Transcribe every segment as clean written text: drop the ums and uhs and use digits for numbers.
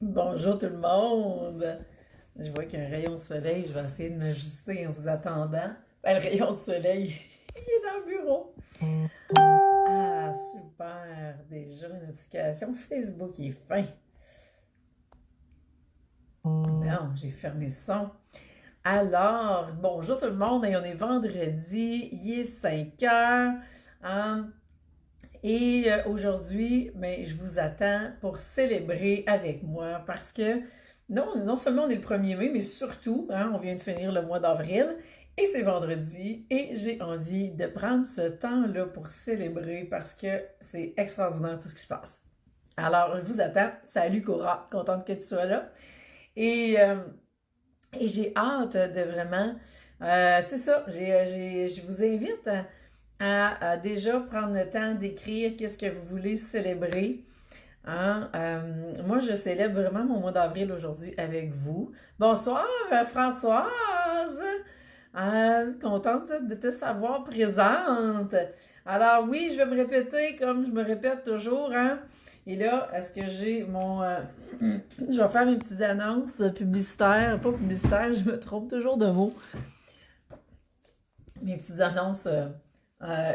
Bonjour tout le monde. Je vois qu'il y a un rayon de soleil. Je vais essayer de m'ajuster en vous attendant. Le rayon de soleil, il est dans le bureau. Ah, super. Déjà une notification. Facebook, il est fin. Non, j'ai fermé le son. Alors, bonjour tout le monde. Et on est vendredi. Il est 5 heures. Hein? Et aujourd'hui, ben, je vous attends pour célébrer avec moi parce que non seulement on est le 1er mai, mais surtout, hein, on vient de finir le mois d'avril et c'est vendredi et j'ai envie de prendre ce temps-là pour célébrer parce que c'est extraordinaire tout ce qui se passe. Alors, je vous attends. Salut Cora, contente que tu sois là. Et, euh, et j'ai hâte de vraiment... c'est ça, je vous invite à déjà prendre le temps d'écrire qu'est-ce que vous voulez célébrer. Hein? Moi, je célèbre vraiment mon mois d'avril aujourd'hui avec vous. Bonsoir, Françoise! Contente de te savoir présente. Alors oui, je vais me répéter comme je me répète toujours. Hein? Et là, est-ce que j'ai mon... je vais faire mes petites annonces publicitaires. Pas publicitaires, je me trompe toujours de mots. Mes petites annonces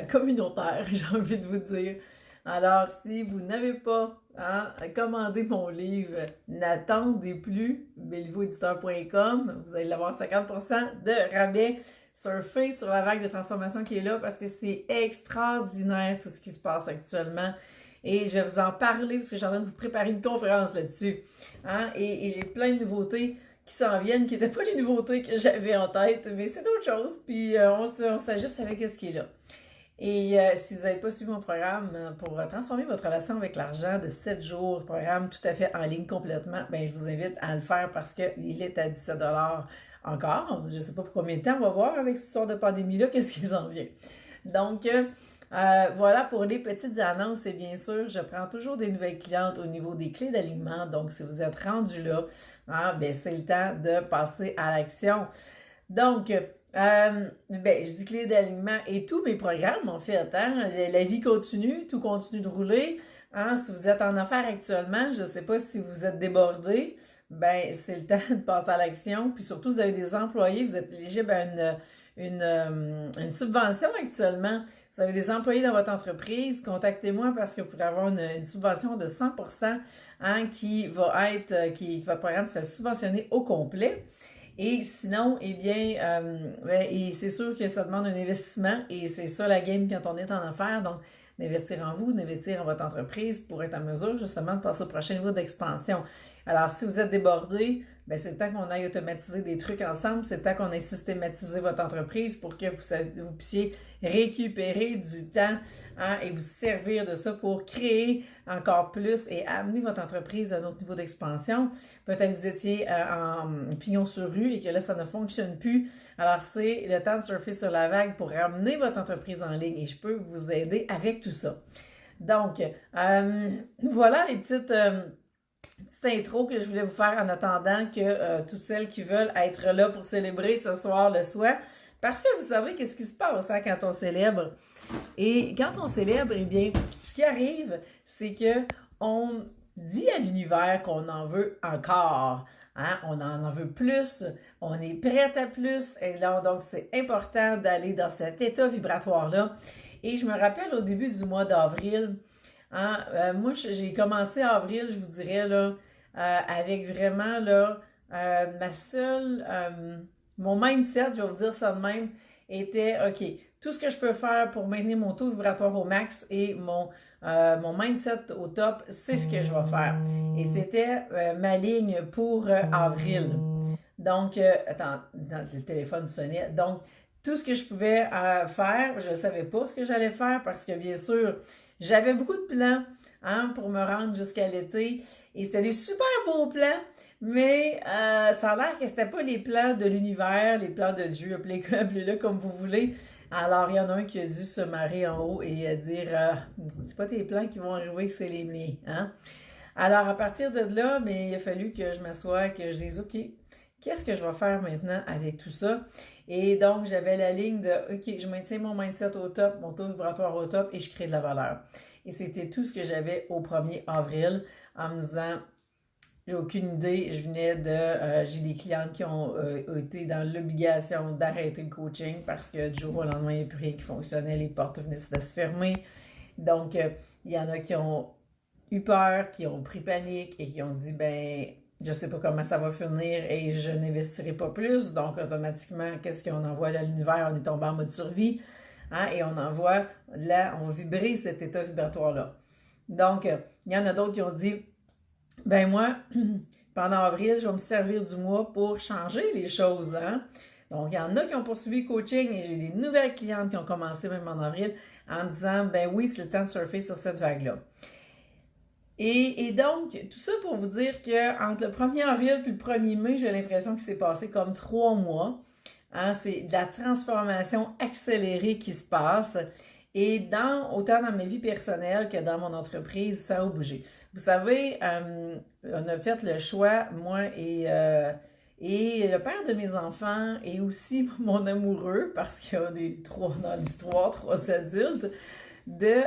communautaires, j'ai envie de vous dire. Alors, si vous n'avez pas commandé mon livre N'attendez plus, bellivoediteur.com, vous allez avoir 50% de rabais. Surfez sur la vague de transformation qui est là parce que c'est extraordinaire tout ce qui se passe actuellement. Et je vais vous en parler parce que j'ai en train de vous préparer une conférence là-dessus. Hein? Et j'ai plein de nouveautés qui s'en viennent, qui n'étaient pas les nouveautés que j'avais en tête, mais c'est d'autres choses, puis on s'ajuste avec ce qui est là. Et si vous n'avez pas suivi mon programme pour transformer votre relation avec l'argent de 7 jours, programme tout à fait en ligne complètement, ben je vous invite à le faire parce qu'il est à 17 encore. Je ne sais pas pour combien de temps, on va voir avec cette histoire de pandémie-là, qu'est-ce qui en vient. Donc, voilà pour les petites annonces. Et bien sûr, je prends toujours des nouvelles clientes au niveau des clés d'alignement. Donc, si vous êtes rendu là, ben, c'est le temps de passer à l'action. Donc, ben, je dis clé d'alignement et tous mes programmes, en fait. Hein, la vie continue, tout continue de rouler. Hein, si vous êtes en affaires actuellement, je ne sais pas si vous êtes débordé, ben, c'est le temps de passer à l'action. Puis surtout, vous avez des employés, vous êtes éligible à une subvention actuellement. Vous avez des employés dans votre entreprise, contactez-moi parce que vous pourrez avoir une subvention de 100% hein, qui va être, votre programme sera subventionné au complet. Et sinon, eh bien, et c'est sûr que ça demande un investissement et c'est ça la game quand on est en affaires. Donc, d'investir en vous, d'investir en votre entreprise pour être en mesure justement de passer au prochain niveau d'expansion. Alors, si vous êtes débordé, ben c'est le temps qu'on aille automatiser des trucs ensemble, c'est le temps qu'on aille systématiser votre entreprise pour que vous puissiez récupérer du temps hein, et vous servir de ça pour créer encore plus et amener votre entreprise à un autre niveau d'expansion. Peut-être que vous étiez en pignon sur rue et que là, ça ne fonctionne plus. Alors, c'est le temps de surfer sur la vague pour ramener votre entreprise en ligne et je peux vous aider avec tout ça. Donc, voilà les petite intro que je voulais vous faire en attendant que toutes celles qui veulent être là pour célébrer ce soir le soient. Parce que vous savez qu'est-ce qui se passe hein, quand on célèbre. Et quand on célèbre, eh bien, ce qui arrive, c'est que on dit à l'univers qu'on en veut encore. Hein? On en veut plus, on est prêt à plus. Et là, donc, c'est important d'aller dans cet état vibratoire-là. Et je me rappelle au début du mois d'avril, hein, moi, j'ai commencé avril, je vous dirais, là, avec vraiment, là, ma seule, mon mindset, je vais vous dire ça de même, était, OK, tout ce que je peux faire pour maintenir mon taux vibratoire au max et mon mindset au top, c'est ce que je vais faire. Et c'était ma ligne pour avril. Donc, attends, le téléphone sonnait. Donc, tout ce que je pouvais faire, je ne savais pas ce que j'allais faire parce que, bien sûr, j'avais beaucoup de plans hein, pour me rendre jusqu'à l'été. Et c'était des super beaux plans, mais ça a l'air que c'était pas les plans de l'univers, les plans de Dieu, appelez-le comme vous voulez. Alors, il y en a un qui a dû se marrer en haut et dire c'est pas tes plans qui vont arriver, c'est les miens. Hein? Alors, à partir de là, mais il a fallu que je m'assoie, que je dise OK, qu'est-ce que je vais faire maintenant avec tout ça? Et donc, j'avais la ligne de OK, je maintiens mon mindset au top, mon taux vibratoire au top et je crée de la valeur. Et c'était tout ce que j'avais au 1er avril en me disant j'ai aucune idée. Je venais de. J'ai des clientes qui ont été dans l'obligation d'arrêter le coaching parce que du jour au lendemain, il n'y a plus rien qui fonctionnait. Les portes venaient de se fermer. Donc, il y en a qui ont eu peur, qui ont pris panique et qui ont dit, ben, je sais pas comment ça va finir et je n'investirai pas plus. Donc, automatiquement, qu'est-ce qu'on envoie à l'univers? On est tombé en mode survie, hein, et on envoie, là, on va vibrer cet état vibratoire-là. Donc, il y en a d'autres qui ont dit, ben moi, pendant avril, je vais me servir du mois pour changer les choses, hein. Donc, il y en a qui ont poursuivi le coaching et j'ai des nouvelles clientes qui ont commencé même en avril en disant, ben oui, c'est le temps de surfer sur cette vague-là. Et donc, tout ça pour vous dire que entre le 1er avril et le 1er mai, j'ai l'impression qu'il s'est passé comme 3 mois. Hein, c'est de la transformation accélérée qui se passe. Et autant dans ma vie personnelle que dans mon entreprise, ça a bougé. Vous savez, on a fait le choix, moi et le père de mes enfants et aussi mon amoureux, parce qu'il y a dans l'histoire, 3 adultes, de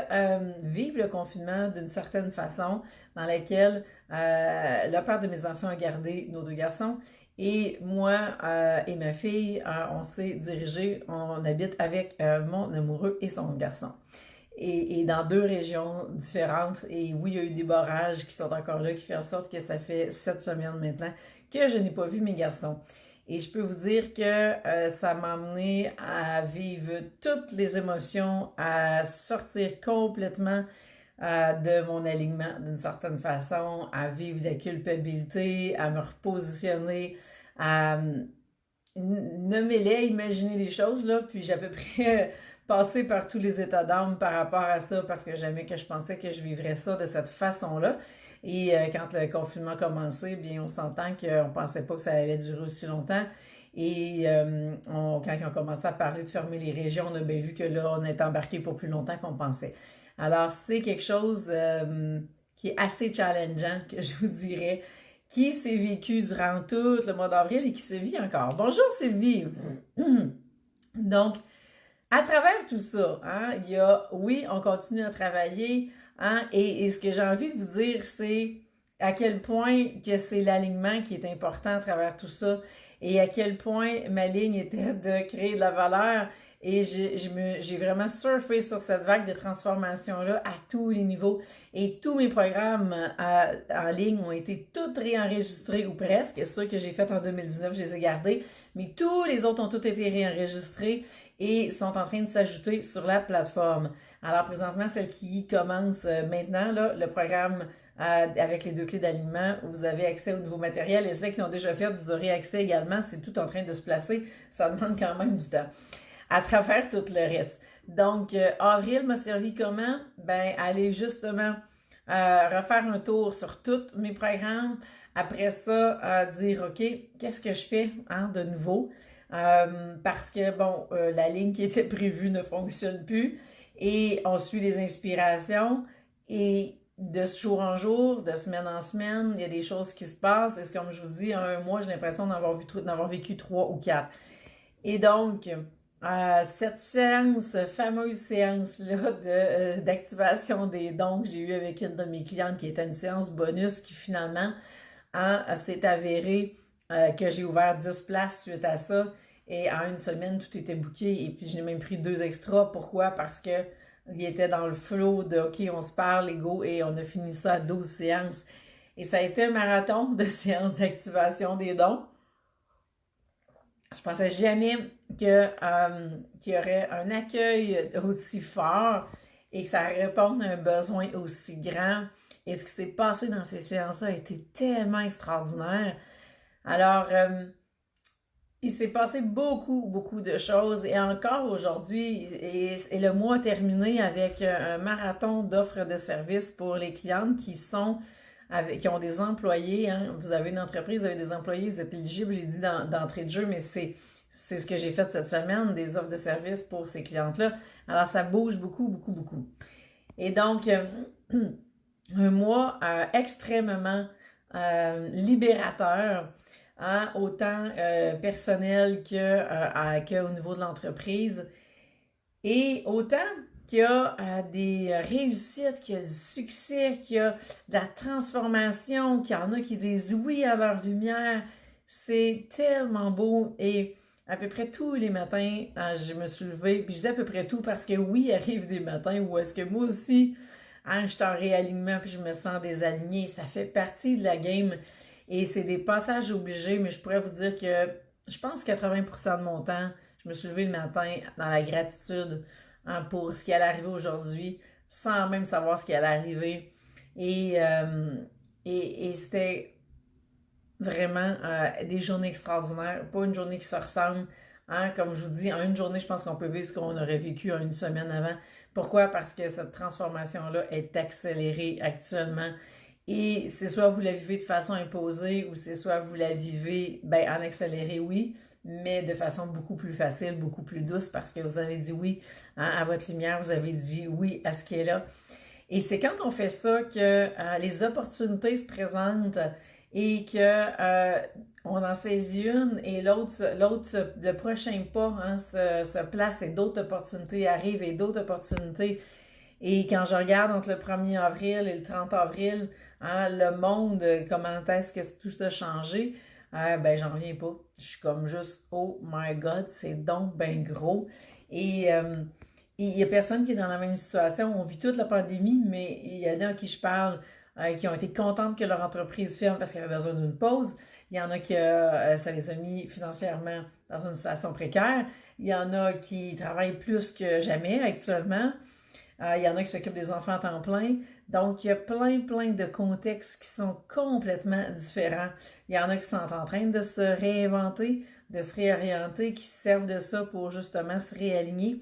vivre le confinement d'une certaine façon dans laquelle le père de mes enfants a gardé nos 2 garçons et moi et ma fille, on s'est dirigé, on habite avec mon amoureux et son garçon. Et dans 2 régions différentes. Et oui, il y a eu des barrages qui sont encore là, qui fait en sorte que ça fait 7 semaines maintenant que je n'ai pas vu mes garçons. Et je peux vous dire que ça m'a amené à vivre toutes les émotions, à sortir complètement de mon alignement d'une certaine façon, à vivre la culpabilité, à me repositionner, à nommer-les, imaginer les choses, là, puis j'ai à peu près passé par tous les états d'âme par rapport à ça, parce que jamais que je pensais que je vivrais ça de cette façon-là. Et quand le confinement a commencé, bien, on s'entend qu'on pensait pas que ça allait durer aussi longtemps. Et quand on commençait à parler de fermer les régions, on a bien vu que là, on est embarqué pour plus longtemps qu'on pensait. Alors, c'est quelque chose qui est assez challengeant, que je vous dirais, qui s'est vécu durant tout le mois d'avril et qui se vit encore. Bonjour Sylvie! Donc, à travers tout ça, hein, il y a, oui, on continue à travailler, hein, et ce que j'ai envie de vous dire, c'est à quel point que c'est l'alignement qui est important à travers tout ça, et à quel point ma ligne était de créer de la valeur, et j'ai vraiment surfé sur cette vague de transformation-là à tous les niveaux, et tous mes programmes en ligne ont été tous réenregistrés, ou presque. Ceux que j'ai fait en 2019, je les ai gardés, mais tous les autres ont tous été réenregistrés, et sont en train de s'ajouter sur la plateforme. Alors présentement, celle qui commence maintenant, là, le programme avec les 2 clés d'alignement, vous avez accès au nouveau matériel, et celles qui l'ont déjà fait, vous aurez accès également, c'est tout en train de se placer, ça demande quand même du temps, à travers tout le reste. Donc, avril m'a servi comment? Ben, aller justement refaire un tour sur tous mes programmes, après ça, dire, OK, qu'est-ce que je fais de nouveau? Parce que, bon, la ligne qui était prévue ne fonctionne plus et on suit les inspirations et de jour en jour, de semaine en semaine, il y a des choses qui se passent et c'est comme je vous dis, en un mois, j'ai l'impression d'avoir vécu 3 ou 4. Et donc, cette fameuse séance-là d'activation des dons que j'ai eue avec une de mes clientes qui était une séance bonus qui finalement s'est avéré que j'ai ouvert 10 places suite à ça. Et en une semaine, tout était booké. Et puis, j'ai même pris 2 extras. Pourquoi? Parce que il était dans le flow de OK, on se parle, les go, et on a fini ça à 12 séances. Et ça a été un marathon de séances d'activation des dons. Je pensais jamais qu'il y aurait un accueil aussi fort et que ça réponde à un besoin aussi grand. Et ce qui s'est passé dans ces séances-là a été tellement extraordinaire. Alors, il s'est passé beaucoup, beaucoup de choses. Et encore aujourd'hui, et le mois terminé avec un marathon d'offres de services pour les clientes qui ont des employés. Hein. Vous avez une entreprise, vous avez des employés, vous êtes éligible, j'ai dit d'entrée de jeu, mais c'est ce que j'ai fait cette semaine, des offres de services pour ces clientes-là. Alors, ça bouge beaucoup, beaucoup, beaucoup. Et donc, un mois extrêmement libérateur, hein, autant personnel qu'au niveau de l'entreprise. Et autant qui a des réussites, qui a du succès, qui a de la transformation, qu'il y en a qui disent oui à leur lumière. C'est tellement beau et à peu près tous les matins, je me suis levée, puis je dis à peu près tout parce que oui, il arrive des matins où est-ce que moi aussi, je suis en réalignement puis je me sens désalignée. Ça fait partie de la game et c'est des passages obligés, mais je pourrais vous dire que je pense 80% de mon temps, je me suis levée le matin dans la gratitude pour ce qui allait arriver aujourd'hui, sans même savoir ce qui allait arriver. Et, euh, et c'était vraiment des journées extraordinaires, pas une journée qui se ressemble. Comme je vous dis, en une journée, je pense qu'on peut vivre ce qu'on aurait vécu en une semaine avant. Pourquoi? Parce que cette transformation-là est accélérée actuellement. Et c'est soit vous la vivez de façon imposée ou c'est soit vous la vivez en accéléré, oui, mais de façon beaucoup plus facile, beaucoup plus douce parce que vous avez dit oui à votre lumière, vous avez dit oui à ce qui est là. Et c'est quand on fait ça que les opportunités se présentent et que on en saisit une et le prochain pas se place et d'autres opportunités arrivent et d'autres opportunités. Et quand je regarde entre le 1er avril et le 30 avril, le monde, comment est-ce que tout a changé, j'en reviens pas. Je suis comme juste, oh my God, c'est donc ben gros. Et il y a personne qui est dans la même situation. On vit toute la pandémie, mais il y en a à qui je parle qui ont été contentes que leur entreprise ferme parce qu'elle avait besoin d'une pause. Il y en a qui ça les a mis financièrement dans une situation précaire. Il y en a qui travaillent plus que jamais actuellement. Il y en a qui s'occupent des enfants à temps plein. Donc, il y a plein de contextes qui sont complètement différents. Il y en a qui sont en train de se réinventer, de se réorienter, qui se servent de ça pour justement se réaligner.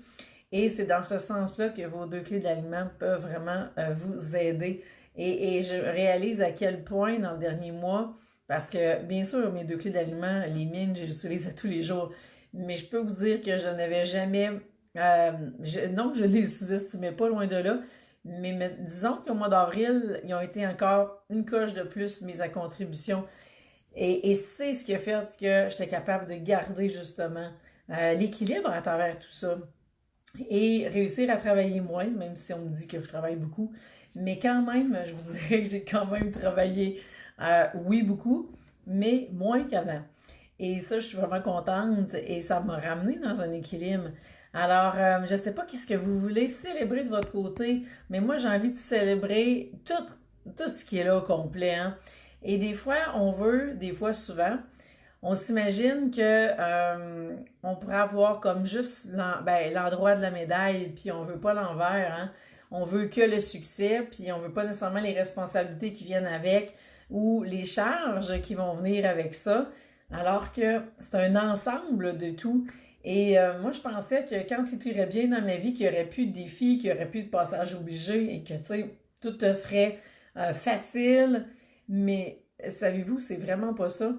Et c'est dans ce sens-là que vos 2 clés d'alignement peuvent vraiment vous aider. Et je réalise à quel point dans le dernier mois, parce que bien sûr, mes 2 clés d'alignement, les miennes, je les utilise à tous les jours. Mais je peux vous dire que je n'avais jamais non, je les sous-estimais pas loin de là, mais disons qu'au mois d'avril, ils ont été encore une coche de plus mise à contribution. Et c'est ce qui a fait que j'étais capable de garder justement l'équilibre à travers tout ça et réussir à travailler moins, même si on me dit que je travaille beaucoup. Mais quand même, je vous dirais que j'ai quand même travaillé, oui, beaucoup, mais moins qu'avant. Et ça, je suis vraiment contente et ça m'a ramené dans un équilibre. Alors, je ne sais pas qu'est-ce que vous voulez célébrer de votre côté, mais moi, j'ai envie de célébrer tout ce qui est là au complet. Et des fois, des fois souvent, on s'imagine que on pourrait avoir comme juste l'endroit de la médaille, puis on veut pas l'envers, hein. On veut que le succès, puis on veut pas nécessairement les responsabilités qui viennent avec ou les charges qui vont venir avec ça, alors que c'est un ensemble de tout. Et moi, je pensais que quand tout irait bien dans ma vie, qu'il n'y aurait plus de défis, qu'il n'y aurait plus de passages obligés et que, tu sais, tout serait facile. Mais savez-vous, c'est vraiment pas ça.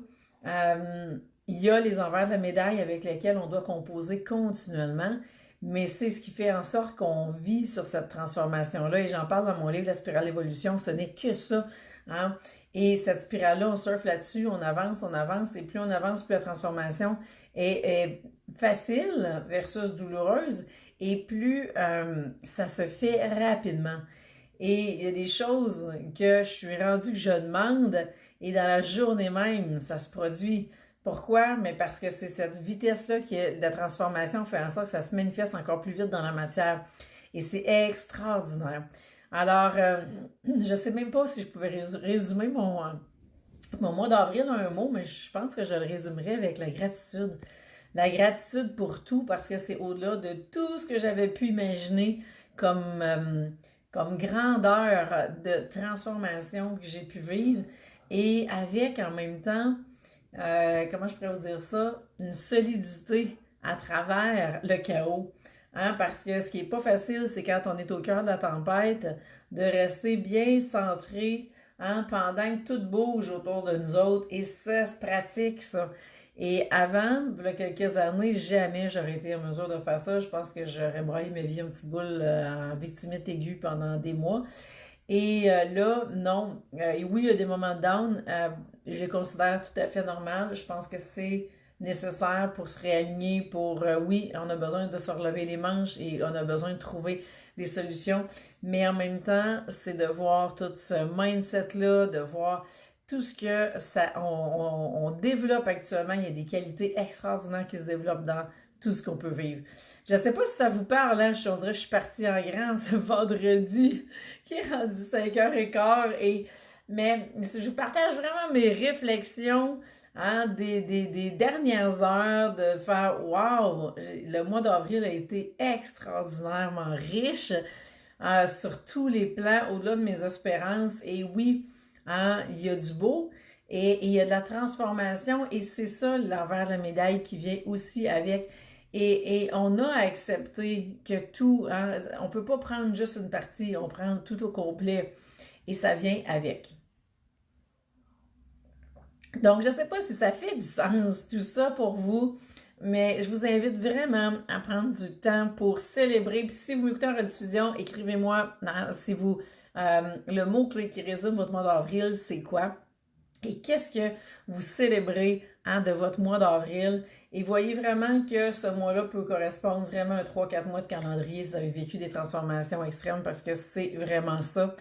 Il y a les envers de la médaille avec lesquels on doit composer continuellement, mais c'est ce qui fait en sorte qu'on vit sur cette transformation-là. Et j'en parle dans mon livre La spirale d'évolution, ce n'est que ça. Hein? Et cette spirale-là, on surfe là-dessus, on avance, et plus on avance, plus la transformation est facile versus douloureuse, et plus ça se fait rapidement. Et il y a des choses que je suis rendue que je demande, et dans la journée même, ça se produit. Pourquoi? Mais parce que c'est cette vitesse-là qui est de la transformation fait en sorte que ça se manifeste encore plus vite dans la matière. Et c'est extraordinaire. Alors, je ne sais même pas si je pouvais résumer mon mois d'avril en un mot, mais je pense que je le résumerai avec la gratitude. La gratitude pour tout, parce que c'est au-delà de tout ce que j'avais pu imaginer comme grandeur de transformation que j'ai pu vivre. Et avec en même temps, comment je pourrais vous dire ça, une solidité à travers le chaos. Parce que ce qui n'est pas facile, c'est quand on est au cœur de la tempête, de rester bien centré pendant que tout bouge autour de nous autres. Et ça se pratique, ça. Et avant, il y a quelques années, jamais j'aurais été en mesure de faire ça. Je pense que j'aurais broyé ma vie en petite boule en victimite aiguë pendant des mois. Et là, non. Et oui, il y a des moments de down. Je les considère tout à fait normal. Je pense que c'est nécessaires pour se réaligner, pour, oui, on a besoin de se relever les manches et on a besoin de trouver des solutions, mais en même temps, c'est de voir tout ce mindset-là, de voir tout ce que on développe actuellement. Il y a des qualités extraordinaires qui se développent dans tout ce qu'on peut vivre. Je ne sais pas si ça vous parle, hein? On dirait que je suis partie en grand ce vendredi qui est rendu 5h15 mais je vous partage vraiment mes réflexions, hein, des dernières heures de faire wow, le mois d'avril a été extraordinairement riche sur tous les plans, au-delà de mes espérances. Et oui, hein, il y a du beau et il y a de la transformation et c'est ça l'envers de la médaille qui vient aussi avec. Et on a à accepter que tout, hein, on peut pas prendre juste une partie, on prend tout au complet et ça vient avec. Donc, je ne sais pas si ça fait du sens tout ça pour vous, mais je vous invite vraiment à prendre du temps pour célébrer. Puis si vous m'écoutez en rediffusion, écrivez-moi si vous le mot-clé qui résume votre mois d'avril, c'est quoi? Et qu'est-ce que vous célébrez hein, de votre mois d'avril? Et voyez vraiment que ce mois-là peut correspondre vraiment à 3-4 mois de calendrier si vous avez vécu des transformations extrêmes parce que c'est vraiment ça.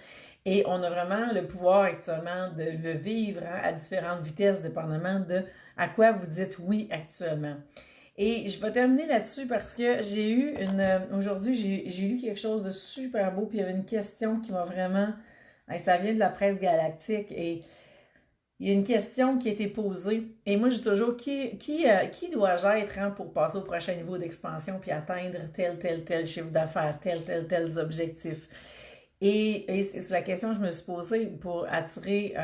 Et on a vraiment le pouvoir actuellement de le vivre hein, à différentes vitesses, dépendamment de à quoi vous dites oui actuellement. Et je vais terminer là-dessus parce que j'ai eu aujourd'hui, j'ai lu quelque chose de super beau, puis il y avait une question qui m'a vraiment. Ça vient de la presse galactique et il y a une question qui a été posée. Et moi, je dis toujours qui dois-je être hein, pour passer au prochain niveau d'expansion puis atteindre tel chiffre d'affaires, tels objectifs. Et c'est la question que je me suis posée pour attirer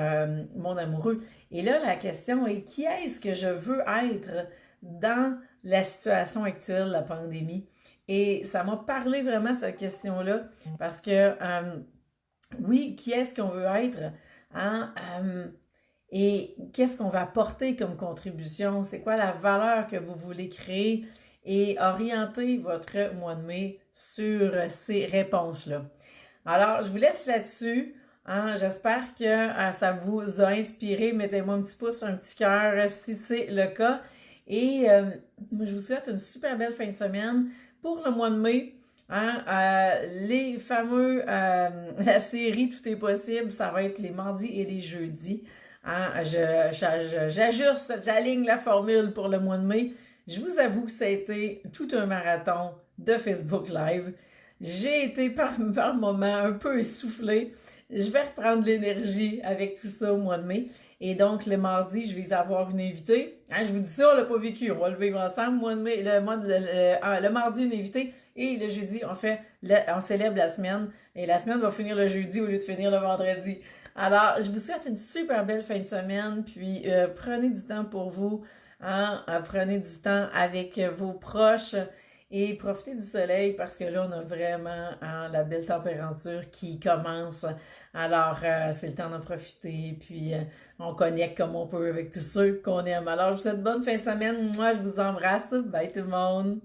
mon amoureux. Et là, la question est qui est-ce que je veux être dans la situation actuelle de la pandémie? Et ça m'a parlé vraiment cette question-là parce que oui, qui est-ce qu'on veut être? Hein? Et qu'est-ce qu'on va apporter comme contribution? C'est quoi la valeur que vous voulez créer? Et orienter votre mois de mai sur ces réponses-là. Alors, je vous laisse là-dessus. Hein? J'espère que ça vous a inspiré. Mettez-moi un petit pouce, un petit cœur si c'est le cas. Et je vous souhaite une super belle fin de semaine pour le mois de mai. Hein? Les fameux, la série Tout est possible, ça va être les mardis et les jeudis. Hein? J'ajuste, j'aligne la formule pour le mois de mai. Je vous avoue que ça a été tout un marathon de Facebook Live. J'ai été par moments un peu essoufflée. Je vais reprendre l'énergie avec tout ça au mois de mai. Et donc, le mardi, je vais avoir une invitée. Hein, je vous dis ça, on l'a pas vécu. On va le vivre ensemble. Mois de mai, le mardi, une invitée. Et le jeudi, on célèbre la semaine. Et la semaine va finir le jeudi au lieu de finir le vendredi. Alors, je vous souhaite une super belle fin de semaine. Puis, prenez du temps pour vous. Hein, prenez du temps avec vos proches. Et profitez du soleil parce que là, on a vraiment hein, la belle température qui commence. Alors, c'est le temps d'en profiter. Puis, on connecte comme on peut avec tous ceux qu'on aime. Alors, je vous souhaite bonne fin de semaine. Moi, je vous embrasse. Bye tout le monde.